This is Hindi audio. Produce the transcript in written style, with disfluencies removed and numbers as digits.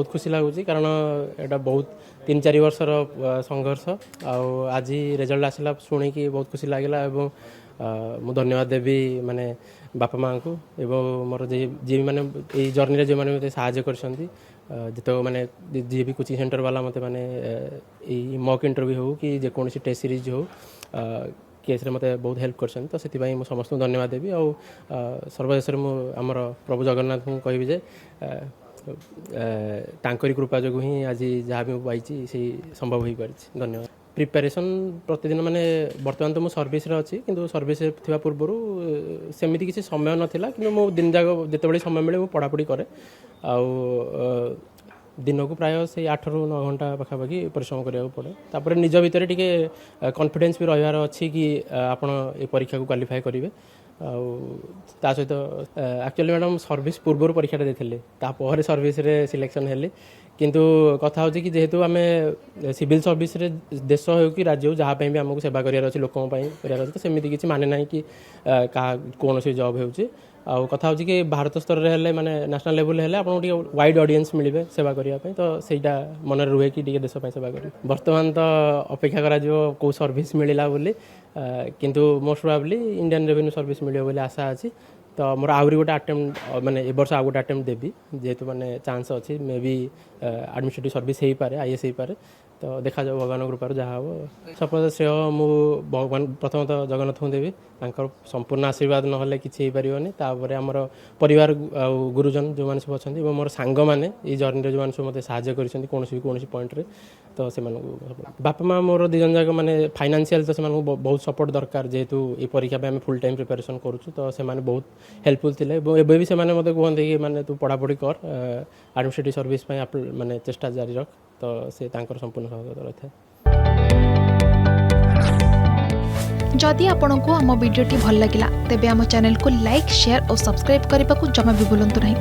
बहुत खुशी लगुच कारण एटा बहुत 3-4 वर्षर संघर्ष आज रिजल्ट आसला शुणिकी बहुत खुशी लगे मु धन्यवाद देवी माने बापा माँ को एवं मोर जी मैंने जर्नी जो मैंने साहय कर माने जी भी कोचिंग सेंटर वाला मत माने मॉक इंटरव्यू हो कि जेकोसी टेस्ट सीरीज हो केस मत बहुत हेल्प कर तो से समस्त धन्यवाद देवी और सर्वदेश आमर प्रभु जगन्नाथ को कहबी जे तांकरी कृपा जो ही आज जहाँ भी पाई से संभव हो पार धन्यवाद प्रिपेरेसन प्रतिदिन माने बर्तमान तो मु सर्विस रे अच्छी किंतु सर्विस थिबा पूर्व सेमिति किसी समय नाला कि मो दिन जाक जिते समय मिले मु पढ़ापढ़ी करे दिन को प्राय से 8 ରୁ 9 घंटा पाखापाखि परिश्रम करा पड़े तापर निज भितर टी कॉन्फिडेंस भी रही अच्छी कि आपण ये परीक्षा को क्वालिफाई करेंगे सहित एक्चुअली मैडम सर्विस पूर्व परीक्षा देते तापर सर्विस रे सिलेक्शन हेली किंतु कथा हो कि जेहेतु आम सिविल सर्विस रे देश हो कि राज्य हो जहाँ भी आमको सेवा करार अच्छे लोक करार तो सेमती किसी माने ना कि कौन सी जॉब हो कथा हो कि भारत स्तर में माने नेशनल लेवल हेल्ले आपको वाइड ऑडियंस मिले सेवा करने तो सहीटा मन रुहे कि देश सेवा कर बर्तमान तो अपेक्षा करा कौ सर्विस मिलला बोली किंतु most probably Indian revenue service मिले बोली आशा अच्छी तो मोर आहरी गोटे अटेम्प्ट माने ए वर्ष आ गोटे अटेम्प्ट देवी जेहेतु माने चांस अच्छी मे बी एडमिनिस्ट्रेटिव सर्विस हो पारे आईएएस हो पारे तो देखा जाओ भगवान कृपार जहाँ हम सपोज श्रेय मु भगवान प्रथमतः जगन्नाथ को देवी संपूर्ण आशीर्वाद ना कि तापर आमर परिवार गुरुजन जो मैंने सब अच्छा मोर सांग मैंने ये जर्नी जो मैंने सब मतलब साहय कर पॉइंट रे तो से बापा माँ मोर दिजन जाक मैंने फाइनेंशियल तो से बहुत सपोर्ट दरकार जेहेतु ये परीक्षा आम फुल टाइम प्रिपेरेसन करूँ तो से बहुत हेल्पफुल थे एवं भी से मत कहते कि माने तू पढ़ापढ़ी कर एडमिनिस्ट्रेटिव सर्विस माने चेष्टा जारी रख तो से संपूर्ण सहयोग रही जदि आपंक आम भिडी भल लगा तेब आम चैनल को लाइक शेयर और सब्सक्राइब करने को जमा भी भूलु नहीं।